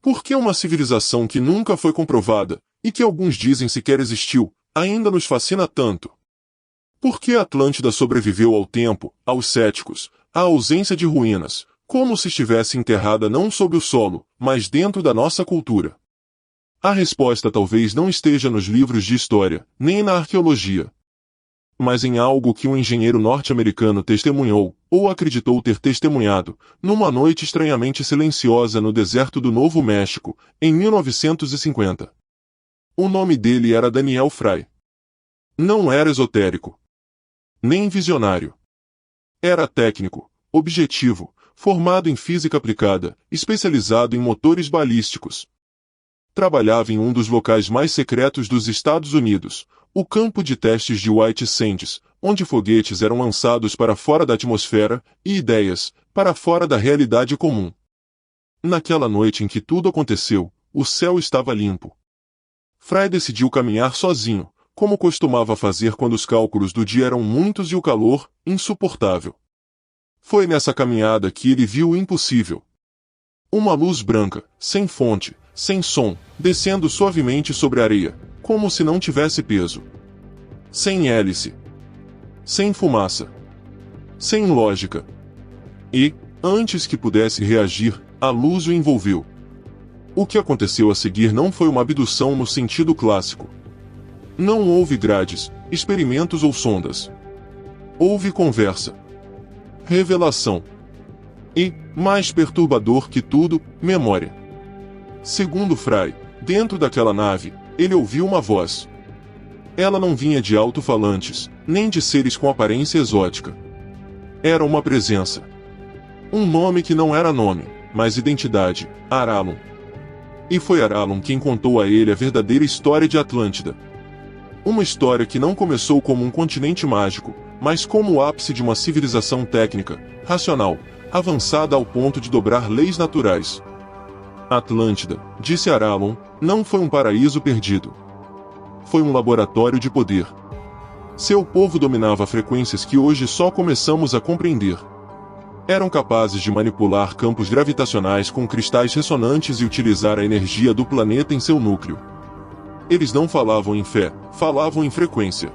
Por que uma civilização que nunca foi comprovada, e que alguns dizem sequer existiu, ainda nos fascina tanto? Por que a Atlântida sobreviveu ao tempo, aos céticos, à ausência de ruínas, como se estivesse enterrada não sob o solo, mas dentro da nossa cultura? A resposta talvez não esteja nos livros de história, nem na arqueologia, mas em algo que um engenheiro norte-americano testemunhou, ou acreditou ter testemunhado, numa noite estranhamente silenciosa no deserto do Novo México, em 1950. O nome dele era Daniel Fry. Não era esotérico, nem visionário. Era técnico, objetivo, formado em física aplicada, especializado em motores balísticos. Trabalhava em um dos locais mais secretos dos Estados Unidos, o campo de testes de White Sands, onde foguetes eram lançados para fora da atmosfera, e ideias, para fora da realidade comum. Naquela noite em que tudo aconteceu, o céu estava limpo. Fry decidiu caminhar sozinho, como costumava fazer quando os cálculos do dia eram muitos e o calor, insuportável. Foi nessa caminhada que ele viu o impossível. Uma luz branca, sem fonte, sem som, descendo suavemente sobre a areia, como se não tivesse peso. Sem hélice. Sem fumaça. Sem lógica. E, antes que pudesse reagir, a luz o envolveu. O que aconteceu a seguir não foi uma abdução no sentido clássico. Não houve grades, experimentos ou sondas. Houve conversa. Revelação. E, mais perturbador que tudo, memória. Segundo Fry, dentro daquela nave, ele ouviu uma voz. Ela não vinha de alto-falantes, nem de seres com aparência exótica. Era uma presença. Um nome que não era nome, mas identidade, Aralon. E foi Aralon quem contou a ele a verdadeira história de Atlântida. Uma história que não começou como um continente mágico, mas como o ápice de uma civilização técnica, racional, avançada ao ponto de dobrar leis naturais. Atlântida, disse Aralon, não foi um paraíso perdido. Foi um laboratório de poder. Seu povo dominava frequências que hoje só começamos a compreender. Eram capazes de manipular campos gravitacionais com cristais ressonantes e utilizar a energia do planeta em seu núcleo. Eles não falavam em fé, falavam em frequência.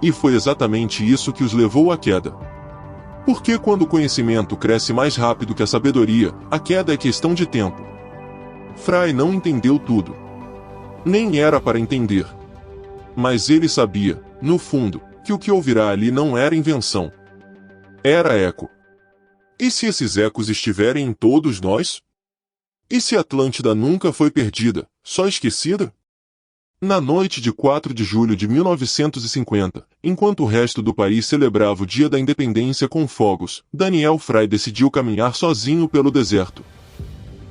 E foi exatamente isso que os levou à queda. Porque quando o conhecimento cresce mais rápido que a sabedoria, a queda é questão de tempo. Fry não entendeu tudo. Nem era para entender. Mas ele sabia, no fundo, que o que ouvirá ali não era invenção. Era eco. E se esses ecos estiverem em todos nós? E se Atlântida nunca foi perdida, só esquecida? Na noite de 4 de julho de 1950, enquanto o resto do país celebrava o Dia da Independência com fogos, Daniel Fry decidiu caminhar sozinho pelo deserto.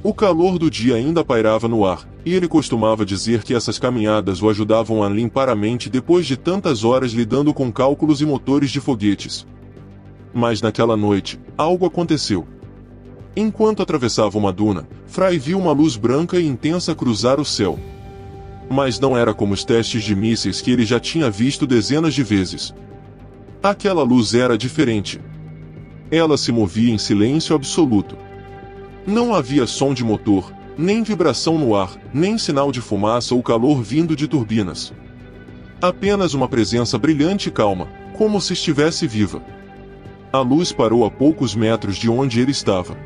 O calor do dia ainda pairava no ar, e ele costumava dizer que essas caminhadas o ajudavam a limpar a mente depois de tantas horas lidando com cálculos e motores de foguetes. Mas naquela noite, algo aconteceu. Enquanto atravessava uma duna, Fry viu uma luz branca e intensa cruzar o céu. Mas não era como os testes de mísseis que ele já tinha visto dezenas de vezes. Aquela luz era diferente. Ela se movia em silêncio absoluto. Não havia som de motor, nem vibração no ar, nem sinal de fumaça ou calor vindo de turbinas. Apenas uma presença brilhante e calma, como se estivesse viva. A luz parou a poucos metros de onde ele estava.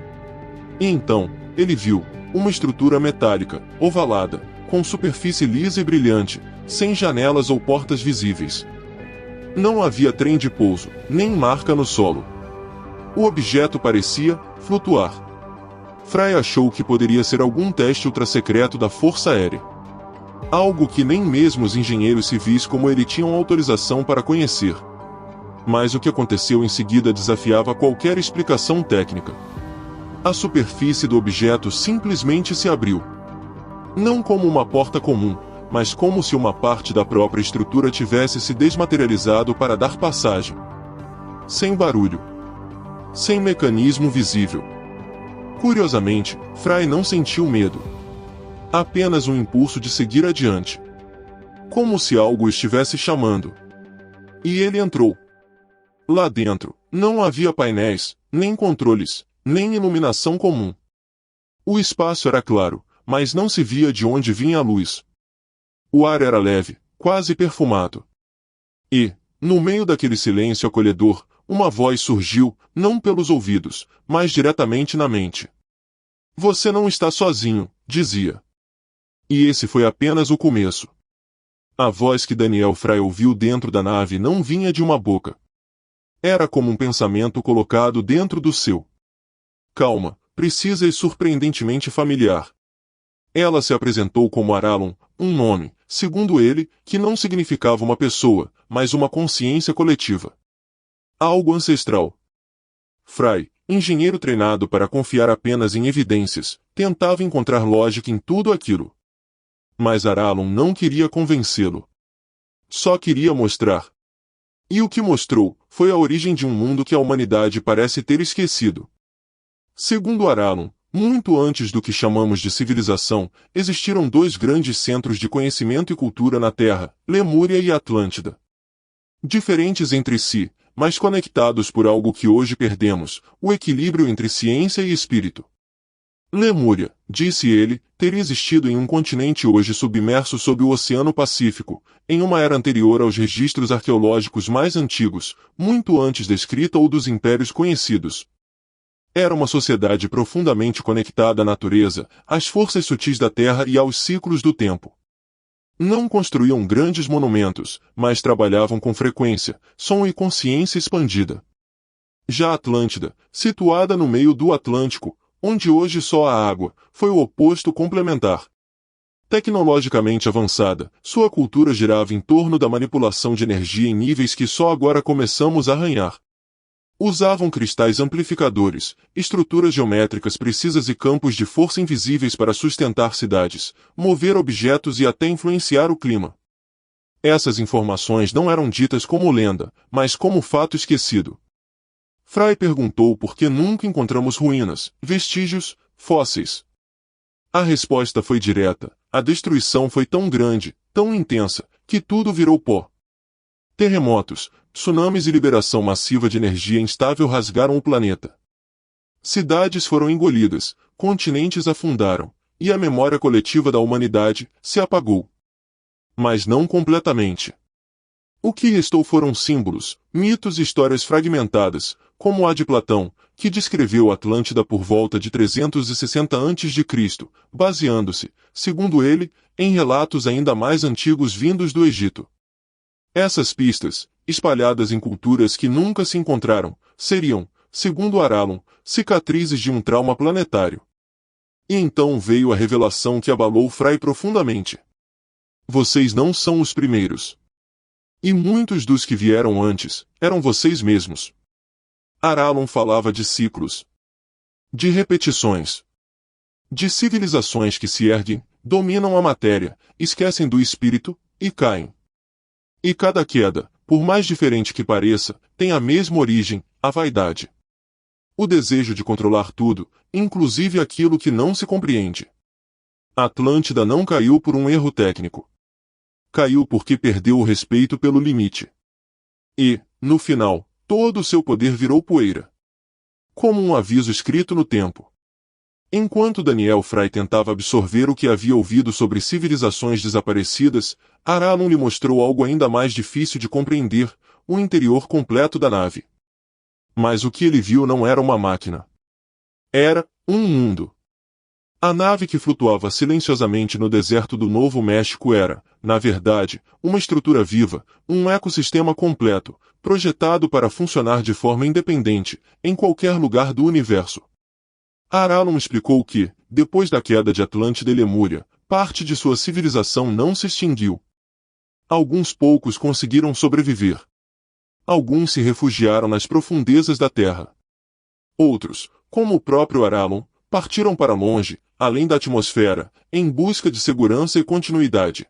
E então, ele viu uma estrutura metálica, ovalada, com superfície lisa e brilhante, sem janelas ou portas visíveis. Não havia trem de pouso, nem marca no solo. O objeto parecia flutuar. Fry achou que poderia ser algum teste ultrassecreto da Força Aérea. Algo que nem mesmo os engenheiros civis como ele tinham autorização para conhecer. Mas o que aconteceu em seguida desafiava qualquer explicação técnica. A superfície do objeto simplesmente se abriu. Não como uma porta comum, mas como se uma parte da própria estrutura tivesse se desmaterializado para dar passagem. Sem barulho. Sem mecanismo visível. Curiosamente, Fry não sentiu medo. Apenas um impulso de seguir adiante. Como se algo o estivesse chamando. E ele entrou. Lá dentro, não havia painéis, nem controles, nem iluminação comum. O espaço era claro, mas não se via de onde vinha a luz. O ar era leve, quase perfumado. E, no meio daquele silêncio acolhedor, uma voz surgiu, não pelos ouvidos, mas diretamente na mente. Você não está sozinho, dizia. E esse foi apenas o começo. A voz que Daniel Fry ouviu dentro da nave não vinha de uma boca. Era como um pensamento colocado dentro do seu. Calma, precisa e surpreendentemente familiar. Ela se apresentou como Aralon, um nome, segundo ele, que não significava uma pessoa, mas uma consciência coletiva. Algo ancestral. Fry, engenheiro treinado para confiar apenas em evidências, tentava encontrar lógica em tudo aquilo. Mas Aralon não queria convencê-lo. Só queria mostrar. E o que mostrou foi a origem de um mundo que a humanidade parece ter esquecido. Segundo Aralon, muito antes do que chamamos de civilização, existiram dois grandes centros de conhecimento e cultura na Terra, Lemúria e Atlântida. Diferentes entre si, mas conectados por algo que hoje perdemos, o equilíbrio entre ciência e espírito. Lemúria, disse ele, teria existido em um continente hoje submerso sob o Oceano Pacífico, em uma era anterior aos registros arqueológicos mais antigos, muito antes da escrita ou dos impérios conhecidos. Era uma sociedade profundamente conectada à natureza, às forças sutis da terra e aos ciclos do tempo. Não construíam grandes monumentos, mas trabalhavam com frequência, som e consciência expandida. Já Atlântida, situada no meio do Atlântico, onde hoje só há água, foi o oposto complementar. Tecnologicamente avançada, sua cultura girava em torno da manipulação de energia em níveis que só agora começamos a arranhar. Usavam cristais amplificadores, estruturas geométricas precisas e campos de força invisíveis para sustentar cidades, mover objetos e até influenciar o clima. Essas informações não eram ditas como lenda, mas como fato esquecido. Fry perguntou por que nunca encontramos ruínas, vestígios, fósseis. A resposta foi direta: a destruição foi tão grande, tão intensa, que tudo virou pó. Terremotos, tsunamis e liberação massiva de energia instável rasgaram o planeta. Cidades foram engolidas, continentes afundaram, e a memória coletiva da humanidade se apagou. Mas não completamente. O que restou foram símbolos, mitos e histórias fragmentadas, como a de Platão, que descreveu Atlântida por volta de 360 a.C., baseando-se, segundo ele, em relatos ainda mais antigos vindos do Egito. Essas pistas, espalhadas em culturas que nunca se encontraram, seriam, segundo Aralon, cicatrizes de um trauma planetário. E então veio a revelação que abalou Fry profundamente. Vocês não são os primeiros. E muitos dos que vieram antes, eram vocês mesmos. Aralon falava de ciclos. De repetições. De civilizações que se erguem, dominam a matéria, esquecem do espírito, e caem. E cada queda, por mais diferente que pareça, tem a mesma origem, a vaidade. O desejo de controlar tudo, inclusive aquilo que não se compreende. Atlântida não caiu por um erro técnico. Caiu porque perdeu o respeito pelo limite. E, no final, todo o seu poder virou poeira. Como um aviso escrito no tempo. Enquanto Daniel Fry tentava absorver o que havia ouvido sobre civilizações desaparecidas, Aralon lhe mostrou algo ainda mais difícil de compreender, o interior completo da nave. Mas o que ele viu não era uma máquina. Era um mundo. A nave que flutuava silenciosamente no deserto do Novo México era, na verdade, uma estrutura viva, um ecossistema completo, projetado para funcionar de forma independente, em qualquer lugar do universo. Aralon explicou que, depois da queda de Atlântida e Lemúria, parte de sua civilização não se extinguiu. Alguns poucos conseguiram sobreviver. Alguns se refugiaram nas profundezas da Terra. Outros, como o próprio Aralon, partiram para longe, além da atmosfera, em busca de segurança e continuidade.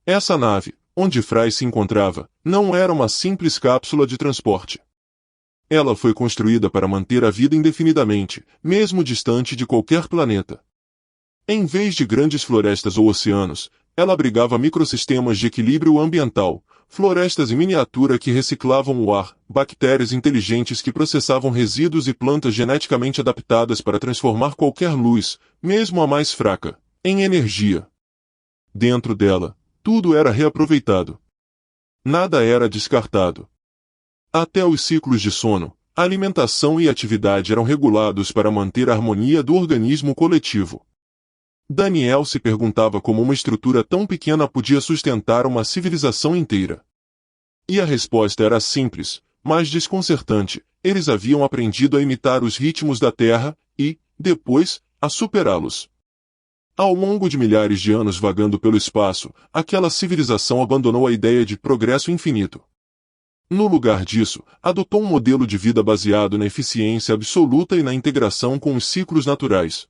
Essa nave, onde Fry se encontrava, não era uma simples cápsula de transporte. Ela foi construída para manter a vida indefinidamente, mesmo distante de qualquer planeta. Em vez de grandes florestas ou oceanos, ela abrigava microsistemas de equilíbrio ambiental, florestas em miniatura que reciclavam o ar, bactérias inteligentes que processavam resíduos e plantas geneticamente adaptadas para transformar qualquer luz, mesmo a mais fraca, em energia. Dentro dela, tudo era reaproveitado. Nada era descartado. Até os ciclos de sono, alimentação e atividade eram regulados para manter a harmonia do organismo coletivo. Daniel se perguntava como uma estrutura tão pequena podia sustentar uma civilização inteira. E a resposta era simples, mas desconcertante: eles haviam aprendido a imitar os ritmos da Terra e, depois, a superá-los. Ao longo de milhares de anos vagando pelo espaço, aquela civilização abandonou a ideia de progresso infinito. No lugar disso, adotou um modelo de vida baseado na eficiência absoluta e na integração com os ciclos naturais.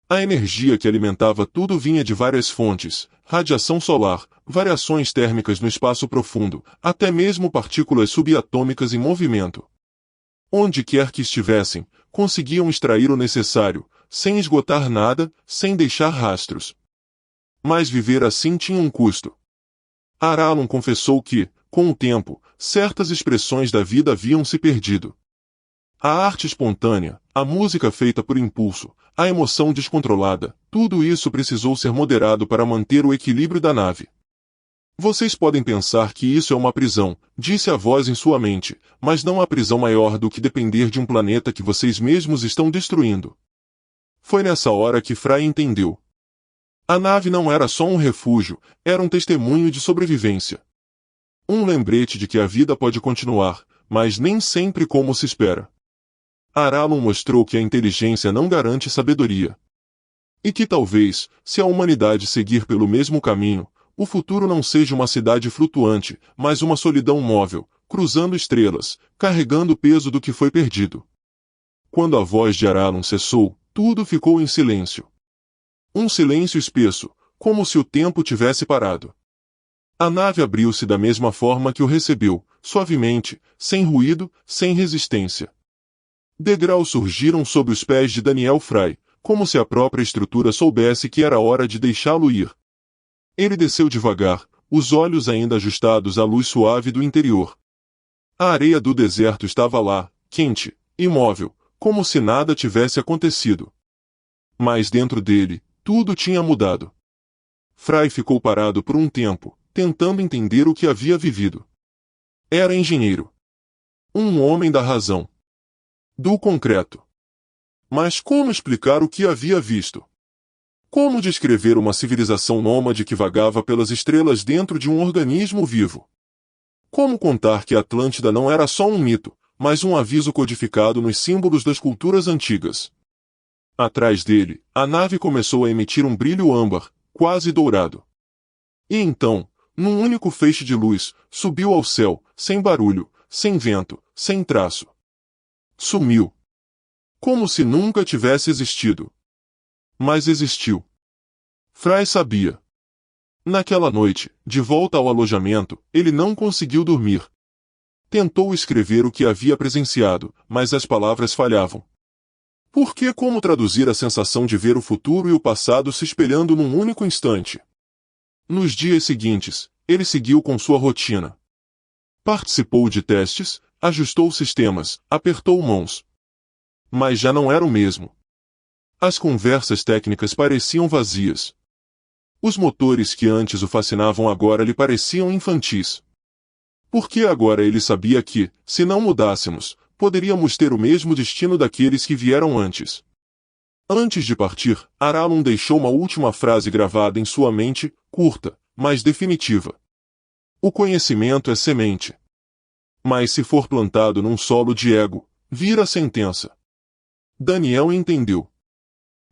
A energia que alimentava tudo vinha de várias fontes: radiação solar, variações térmicas no espaço profundo, até mesmo partículas subatômicas em movimento. Onde quer que estivessem, conseguiam extrair o necessário, sem esgotar nada, sem deixar rastros. Mas viver assim tinha um custo. Aralon confessou que, com o tempo, certas expressões da vida haviam se perdido. A arte espontânea, a música feita por impulso, a emoção descontrolada, tudo isso precisou ser moderado para manter o equilíbrio da nave. Vocês podem pensar que isso é uma prisão, disse a voz em sua mente, mas não há prisão maior do que depender de um planeta que vocês mesmos estão destruindo. Foi nessa hora que Fry entendeu. A nave não era só um refúgio, era um testemunho de sobrevivência. Um lembrete de que a vida pode continuar, mas nem sempre como se espera. Aralon mostrou que a inteligência não garante sabedoria. E que talvez, se a humanidade seguir pelo mesmo caminho, o futuro não seja uma cidade flutuante, mas uma solidão móvel, cruzando estrelas, carregando o peso do que foi perdido. Quando a voz de Aralon cessou, tudo ficou em silêncio. Um silêncio espesso, como se o tempo tivesse parado. A nave abriu-se da mesma forma que o recebeu, suavemente, sem ruído, sem resistência. Degraus surgiram sob os pés de Daniel Fry, como se a própria estrutura soubesse que era hora de deixá-lo ir. Ele desceu devagar, os olhos ainda ajustados à luz suave do interior. A areia do deserto estava lá, quente, imóvel, como se nada tivesse acontecido. Mas dentro dele, tudo tinha mudado. Fry ficou parado por um tempo, tentando entender o que havia vivido. Era engenheiro. Um homem da razão. Do concreto. Mas como explicar o que havia visto? Como descrever uma civilização nômade que vagava pelas estrelas dentro de um organismo vivo? Como contar que a Atlântida não era só um mito, mas um aviso codificado nos símbolos das culturas antigas? Atrás dele, a nave começou a emitir um brilho âmbar, quase dourado. E então, num único feixe de luz, subiu ao céu, sem barulho, sem vento, sem traço. Sumiu. Como se nunca tivesse existido. Mas existiu. Fry sabia. Naquela noite, de volta ao alojamento, ele não conseguiu dormir. Tentou escrever o que havia presenciado, mas as palavras falhavam. Porque como traduzir a sensação de ver o futuro e o passado se espelhando num único instante? Nos dias seguintes, ele seguiu com sua rotina. Participou de testes, ajustou sistemas, apertou mãos. Mas já não era o mesmo. As conversas técnicas pareciam vazias. Os motores que antes o fascinavam agora lhe pareciam infantis. Porque agora ele sabia que, se não mudássemos, poderíamos ter o mesmo destino daqueles que vieram antes. Antes de partir, Aralon deixou uma última frase gravada em sua mente, curta, mas definitiva. O conhecimento é semente. Mas se for plantado num solo de ego, vira sentença. Daniel entendeu.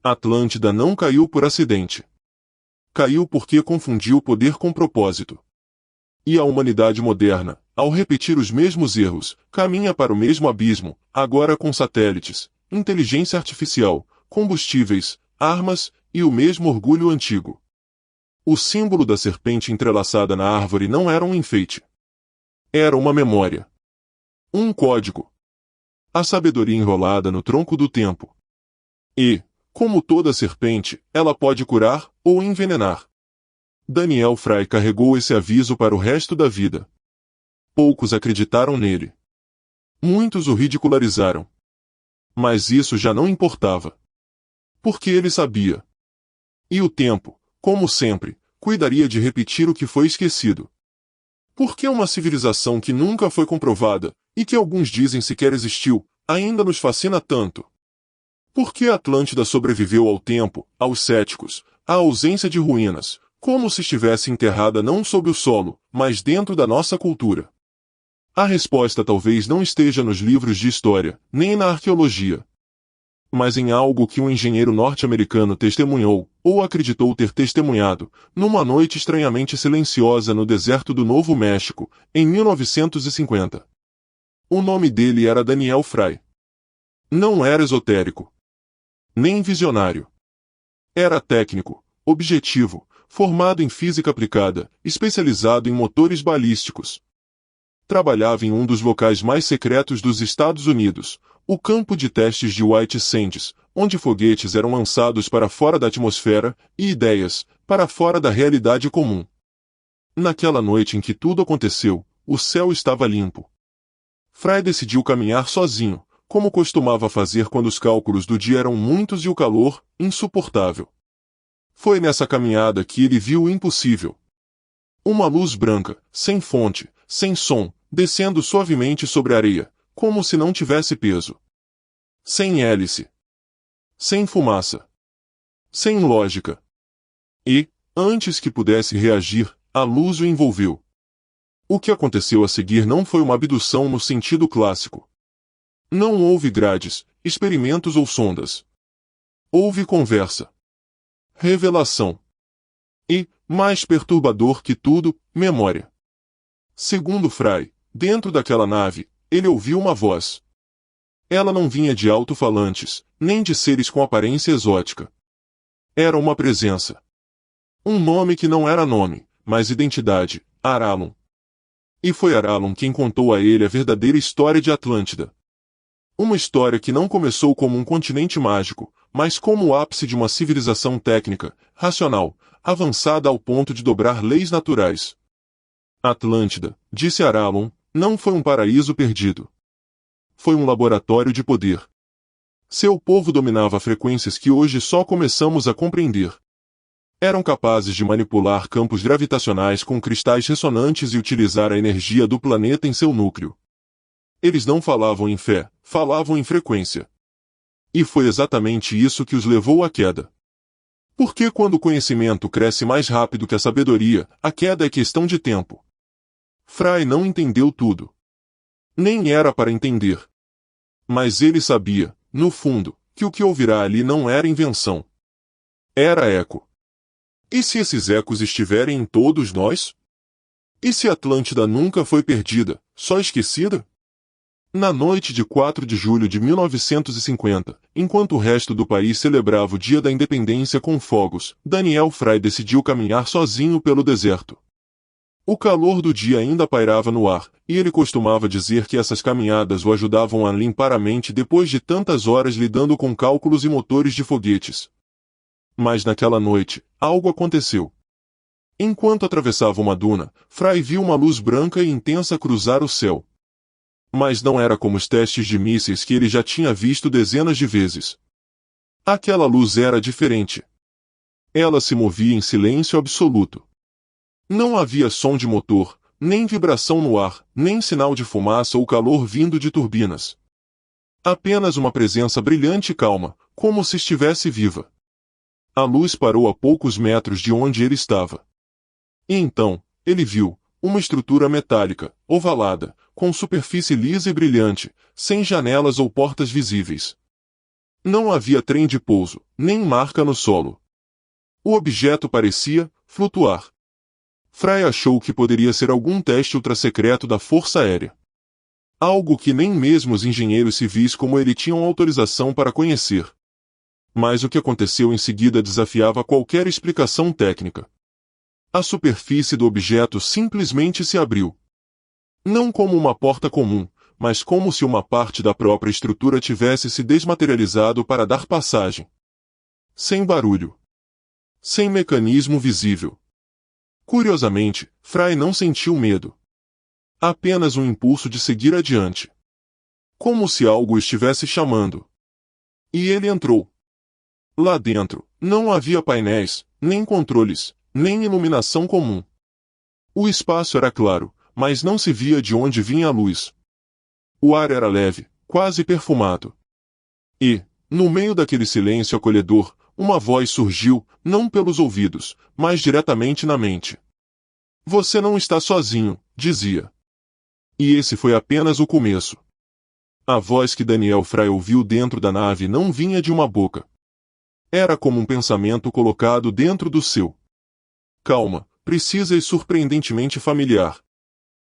Atlântida não caiu por acidente. Caiu porque confundiu poder com propósito. E a humanidade moderna, ao repetir os mesmos erros, caminha para o mesmo abismo, agora com satélites, inteligência artificial, combustíveis, armas e o mesmo orgulho antigo. O símbolo da serpente entrelaçada na árvore não era um enfeite. Era uma memória. Um código. A sabedoria enrolada no tronco do tempo. E, como toda serpente, ela pode curar ou envenenar. Daniel Fry carregou esse aviso para o resto da vida. Poucos acreditaram nele. Muitos o ridicularizaram. Mas isso já não importava. Porque ele sabia. E o tempo, como sempre, cuidaria de repetir o que foi esquecido. Por que uma civilização que nunca foi comprovada, e que alguns dizem sequer existiu, ainda nos fascina tanto? Por que a Atlântida sobreviveu ao tempo, aos céticos, à ausência de ruínas, como se estivesse enterrada não sob o solo, mas dentro da nossa cultura? A resposta talvez não esteja nos livros de história, nem na arqueologia, mas em algo que um engenheiro norte-americano testemunhou, ou acreditou ter testemunhado, numa noite estranhamente silenciosa no deserto do Novo México, em 1950. O nome dele era Daniel Fry. Não era esotérico, nem visionário. Era técnico, objetivo, formado em física aplicada, especializado em motores balísticos. Trabalhava em um dos locais mais secretos dos Estados Unidos, o campo de testes de White Sands, onde foguetes eram lançados para fora da atmosfera e ideias, para fora da realidade comum. Naquela noite em que tudo aconteceu, o céu estava limpo. Fry decidiu caminhar sozinho, como costumava fazer quando os cálculos do dia eram muitos e o calor, insuportável. Foi nessa caminhada que ele viu o impossível. Uma luz branca, sem fonte, sem som, descendo suavemente sobre a areia, como se não tivesse peso. Sem hélice. Sem fumaça. Sem lógica. E, antes que pudesse reagir, a luz o envolveu. O que aconteceu a seguir não foi uma abdução no sentido clássico. Não houve grades, experimentos ou sondas. Houve conversa. Revelação. E, mais perturbador que tudo, memória. Segundo Fry, dentro daquela nave, ele ouviu uma voz. Ela não vinha de alto-falantes, nem de seres com aparência exótica. Era uma presença. Um nome que não era nome, mas identidade, Aralon. E foi Aralon quem contou a ele a verdadeira história de Atlântida. Uma história que não começou como um continente mágico, mas como o ápice de uma civilização técnica, racional, avançada ao ponto de dobrar leis naturais. Atlântida, disse Aralon, não foi um paraíso perdido. Foi um laboratório de poder. Seu povo dominava frequências que hoje só começamos a compreender. Eram capazes de manipular campos gravitacionais com cristais ressonantes e utilizar a energia do planeta em seu núcleo. Eles não falavam em fé, falavam em frequência. E foi exatamente isso que os levou à queda. Porque quando o conhecimento cresce mais rápido que a sabedoria, a queda é questão de tempo. Fry não entendeu tudo. Nem era para entender. Mas ele sabia, no fundo, que o que ouvirá ali não era invenção. Era eco. E se esses ecos estiverem em todos nós? E se Atlântida nunca foi perdida, só esquecida? Na noite de 4 de julho de 1950, enquanto o resto do país celebrava o Dia da Independência com fogos, Daniel Fry decidiu caminhar sozinho pelo deserto. O calor do dia ainda pairava no ar, e ele costumava dizer que essas caminhadas o ajudavam a limpar a mente depois de tantas horas lidando com cálculos e motores de foguetes. Mas naquela noite, algo aconteceu. Enquanto atravessava uma duna, Fry viu uma luz branca e intensa cruzar o céu. Mas não era como os testes de mísseis que ele já tinha visto dezenas de vezes. Aquela luz era diferente. Ela se movia em silêncio absoluto. Não havia som de motor, nem vibração no ar, nem sinal de fumaça ou calor vindo de turbinas. Apenas uma presença brilhante e calma, como se estivesse viva. A luz parou a poucos metros de onde ele estava. E então, ele viu uma estrutura metálica, ovalada, com superfície lisa e brilhante, sem janelas ou portas visíveis. Não havia trem de pouso, nem marca no solo. O objeto parecia flutuar. Fry achou que poderia ser algum teste ultrassecreto da Força Aérea. Algo que nem mesmo os engenheiros civis como ele tinham autorização para conhecer. Mas o que aconteceu em seguida desafiava qualquer explicação técnica. A superfície do objeto simplesmente se abriu. Não como uma porta comum, mas como se uma parte da própria estrutura tivesse se desmaterializado para dar passagem. Sem barulho. Sem mecanismo visível. Curiosamente, Fry não sentiu medo. Apenas um impulso de seguir adiante. Como se algo o estivesse chamando. E ele entrou. Lá dentro, não havia painéis, nem controles, nem iluminação comum. O espaço era claro, mas não se via de onde vinha a luz. O ar era leve, quase perfumado. E, no meio daquele silêncio acolhedor, uma voz surgiu, não pelos ouvidos, mas diretamente na mente. Você não está sozinho, dizia. E esse foi apenas o começo. A voz que Daniel Fry ouviu dentro da nave não vinha de uma boca. Era como um pensamento colocado dentro do seu. Calma, precisa e surpreendentemente familiar.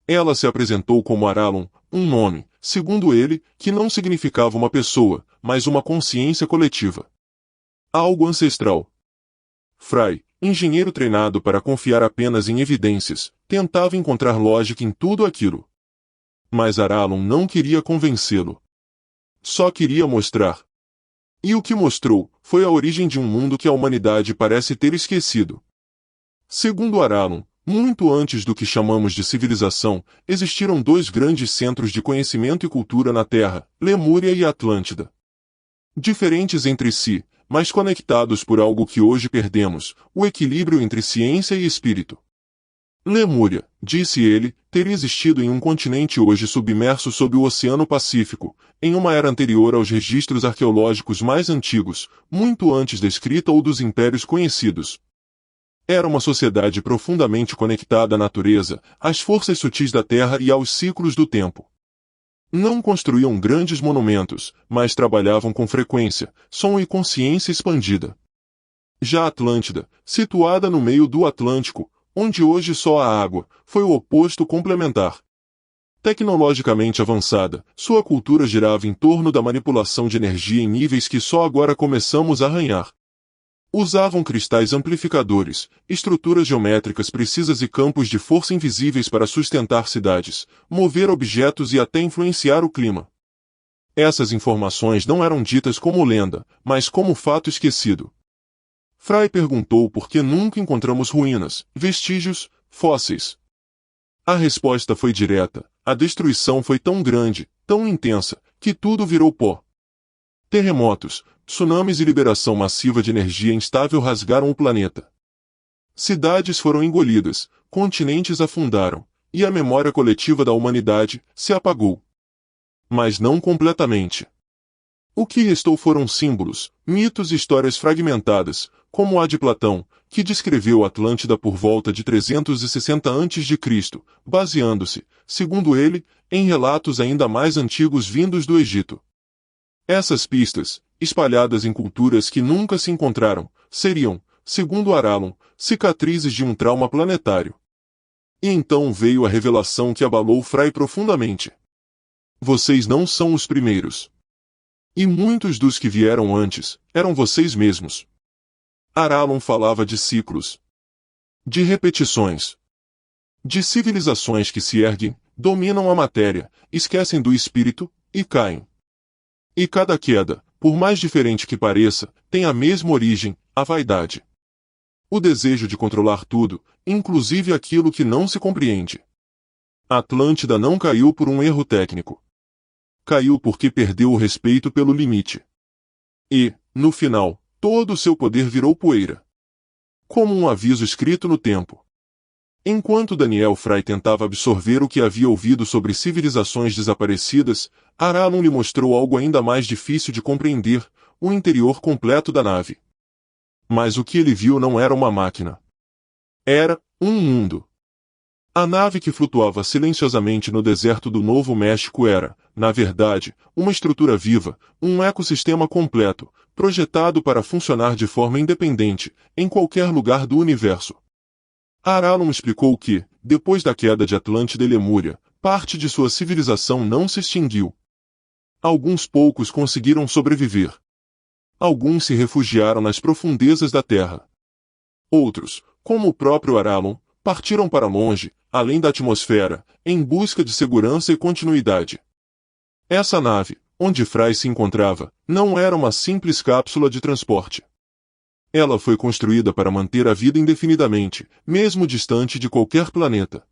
Ela se apresentou como Aralon, um nome, segundo ele, que não significava uma pessoa, mas uma consciência coletiva. Algo ancestral. Fry, engenheiro treinado para confiar apenas em evidências, tentava encontrar lógica em tudo aquilo. Mas Aralon não queria convencê-lo. Só queria mostrar. E o que mostrou foi a origem de um mundo que a humanidade parece ter esquecido. Segundo Aralon, muito antes do que chamamos de civilização, existiram dois grandes centros de conhecimento e cultura na Terra, Lemúria e Atlântida. Diferentes entre si, mas conectados por algo que hoje perdemos, o equilíbrio entre ciência e espírito. Lemúria, disse ele, teria existido em um continente hoje submerso sob o Oceano Pacífico, em uma era anterior aos registros arqueológicos mais antigos, muito antes da escrita ou dos impérios conhecidos. Era uma sociedade profundamente conectada à natureza, às forças sutis da Terra e aos ciclos do tempo. Não construíam grandes monumentos, mas trabalhavam com frequência, som e consciência expandida. Já a Atlântida, situada no meio do Atlântico, onde hoje só há água, foi o oposto complementar. Tecnologicamente avançada, sua cultura girava em torno da manipulação de energia em níveis que só agora começamos a arranhar. Usavam cristais amplificadores, estruturas geométricas precisas e campos de força invisíveis para sustentar cidades, mover objetos e até influenciar o clima. Essas informações não eram ditas como lenda, mas como fato esquecido. Fry perguntou por que nunca encontramos ruínas, vestígios, fósseis. A resposta foi direta: a destruição foi tão grande, tão intensa, que tudo virou pó. Terremotos, tsunamis e liberação massiva de energia instável rasgaram o planeta. Cidades foram engolidas, continentes afundaram, e a memória coletiva da humanidade se apagou. Mas não completamente. O que restou foram símbolos, mitos e histórias fragmentadas, como a de Platão, que descreveu a Atlântida por volta de 360 a.C., baseando-se, segundo ele, em relatos ainda mais antigos vindos do Egito. Essas pistas, espalhadas em culturas que nunca se encontraram, seriam, segundo Aralon, cicatrizes de um trauma planetário. E então veio a revelação que abalou Fry profundamente. Vocês não são os primeiros. E muitos dos que vieram antes, eram vocês mesmos. Aralon falava de ciclos. De repetições. De civilizações que se erguem, dominam a matéria, esquecem do espírito, e caem. E cada queda, por mais diferente que pareça, tem a mesma origem, a vaidade. O desejo de controlar tudo, inclusive aquilo que não se compreende. A Atlântida não caiu por um erro técnico. Caiu porque perdeu o respeito pelo limite. E, no final, todo o seu poder virou poeira. Como um aviso escrito no tempo. Enquanto Daniel Fry tentava absorver o que havia ouvido sobre civilizações desaparecidas, Aralon lhe mostrou algo ainda mais difícil de compreender, o interior completo da nave. Mas o que ele viu não era uma máquina. Era um mundo. A nave que flutuava silenciosamente no deserto do Novo México era, na verdade, uma estrutura viva, um ecossistema completo, projetado para funcionar de forma independente, em qualquer lugar do universo. Aralon explicou que, depois da queda de Atlântida e Lemúria, parte de sua civilização não se extinguiu. Alguns poucos conseguiram sobreviver. Alguns se refugiaram nas profundezas da Terra. Outros, como o próprio Aralon, partiram para longe, além da atmosfera, em busca de segurança e continuidade. Essa nave, onde Fry se encontrava, não era uma simples cápsula de transporte. Ela foi construída para manter a vida indefinidamente, mesmo distante de qualquer planeta.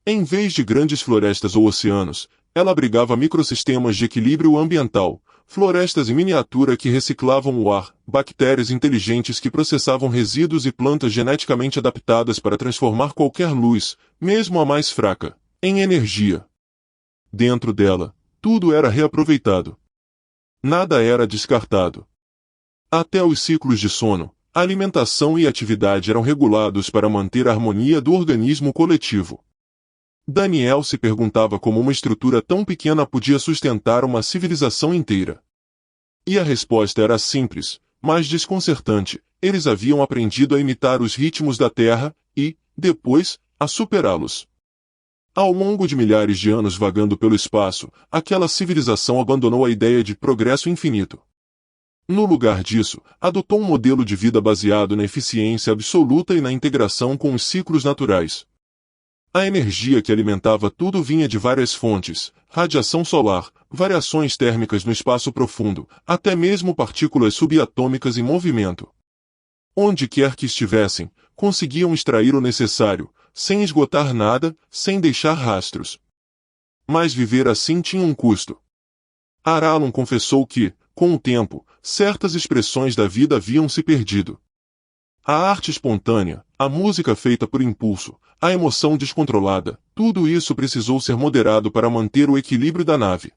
Em vez de grandes florestas ou oceanos, ela abrigava microsistemas de equilíbrio ambiental, florestas em miniatura que reciclavam o ar, bactérias inteligentes que processavam resíduos e plantas geneticamente adaptadas para transformar qualquer luz, mesmo a mais fraca, em energia. Dentro dela, tudo era reaproveitado. Nada era descartado. Até os ciclos de sono, alimentação e atividade eram regulados para manter a harmonia do organismo coletivo. Daniel se perguntava como uma estrutura tão pequena podia sustentar uma civilização inteira. E a resposta era simples, mas desconcertante: eles haviam aprendido a imitar os ritmos da Terra e, depois, a superá-los. Ao longo de milhares de anos vagando pelo espaço, aquela civilização abandonou a ideia de progresso infinito. No lugar disso, adotou um modelo de vida baseado na eficiência absoluta e na integração com os ciclos naturais. A energia que alimentava tudo vinha de várias fontes: radiação solar, variações térmicas no espaço profundo, até mesmo partículas subatômicas em movimento. Onde quer que estivessem, conseguiam extrair o necessário, sem esgotar nada, sem deixar rastros. Mas viver assim tinha um custo. Aralon confessou que, com o tempo, certas expressões da vida haviam se perdido. A arte espontânea, a música feita por impulso, a emoção descontrolada, tudo isso precisou ser moderado para manter o equilíbrio da nave.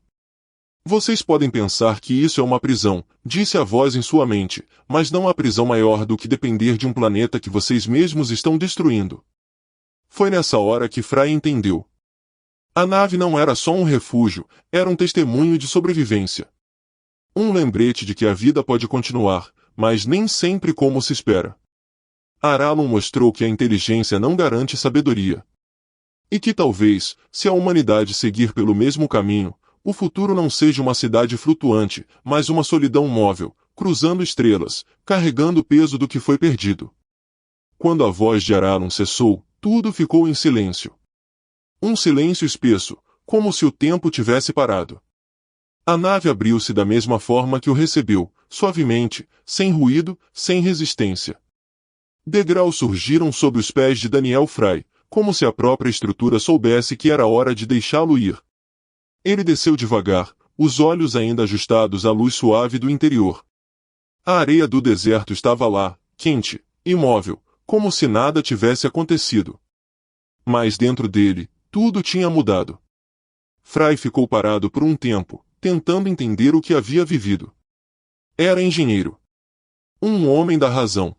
Vocês podem pensar que isso é uma prisão, disse a voz em sua mente, mas não há prisão maior do que depender de um planeta que vocês mesmos estão destruindo. Foi nessa hora que Fry entendeu. A nave não era só um refúgio, era um testemunho de sobrevivência. Um lembrete de que a vida pode continuar, mas nem sempre como se espera. Aralon mostrou que a inteligência não garante sabedoria. E que talvez, se a humanidade seguir pelo mesmo caminho, o futuro não seja uma cidade flutuante, mas uma solidão móvel, cruzando estrelas, carregando o peso do que foi perdido. Quando a voz de Aralon cessou, tudo ficou em silêncio. Um silêncio espesso, como se o tempo tivesse parado. A nave abriu-se da mesma forma que o recebeu, suavemente, sem ruído, sem resistência. Degraus surgiram sob os pés de Daniel Fry, como se a própria estrutura soubesse que era hora de deixá-lo ir. Ele desceu devagar, os olhos ainda ajustados à luz suave do interior. A areia do deserto estava lá, quente, imóvel, como se nada tivesse acontecido. Mas dentro dele, tudo tinha mudado. Fry ficou parado por um tempo, tentando entender o que havia vivido. Era engenheiro. Um homem da razão.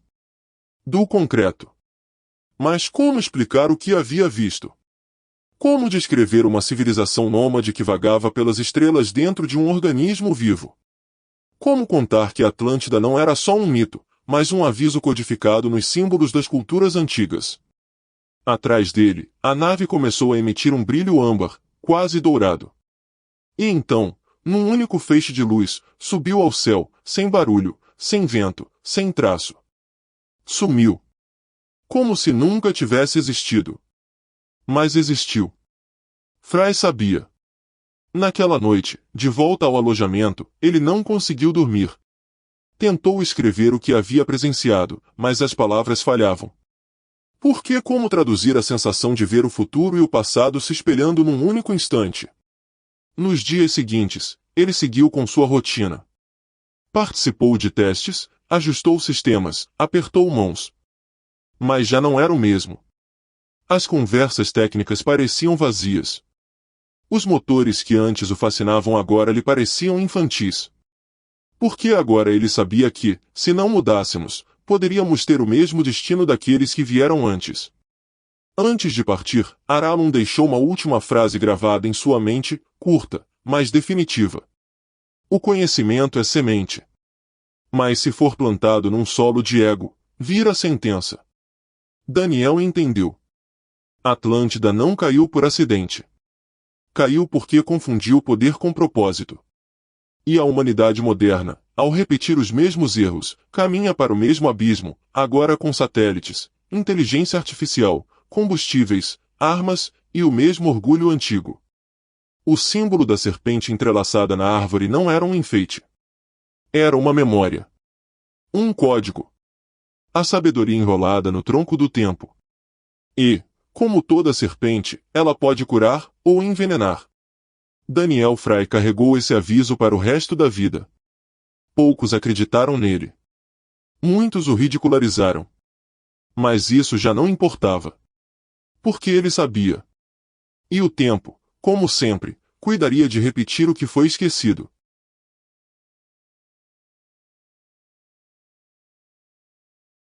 Do concreto. Mas como explicar o que havia visto? Como descrever uma civilização nômade que vagava pelas estrelas dentro de um organismo vivo? Como contar que a Atlântida não era só um mito, mas um aviso codificado nos símbolos das culturas antigas? Atrás dele, a nave começou a emitir um brilho âmbar, quase dourado. E então, num único feixe de luz, subiu ao céu, sem barulho, sem vento, sem traço. Sumiu. Como se nunca tivesse existido. Mas existiu. Fry sabia. Naquela noite, de volta ao alojamento, ele não conseguiu dormir. Tentou escrever o que havia presenciado, mas as palavras falhavam. Porque como traduzir a sensação de ver o futuro e o passado se espelhando num único instante? Nos dias seguintes, ele seguiu com sua rotina. Participou de testes, ajustou sistemas, apertou mãos. Mas já não era o mesmo. As conversas técnicas pareciam vazias. Os motores que antes o fascinavam agora lhe pareciam infantis. Porque agora ele sabia que, se não mudássemos, poderíamos ter o mesmo destino daqueles que vieram antes. Antes de partir, Aralon deixou uma última frase gravada em sua mente, curta, mas definitiva. O conhecimento é semente. Mas se for plantado num solo de ego, vira sentença. Daniel entendeu. Atlântida não caiu por acidente. Caiu porque confundiu poder com propósito. E a humanidade moderna, ao repetir os mesmos erros, caminha para o mesmo abismo, agora com satélites, inteligência artificial, combustíveis, armas e o mesmo orgulho antigo. O símbolo da serpente entrelaçada na árvore não era um enfeite. Era uma memória. Um código. A sabedoria enrolada no tronco do tempo. E, como toda serpente, ela pode curar ou envenenar. Daniel Fry carregou esse aviso para o resto da vida. Poucos acreditaram nele. Muitos o ridicularizaram. Mas isso já não importava. Porque ele sabia. E o tempo, como sempre, cuidaria de repetir o que foi esquecido.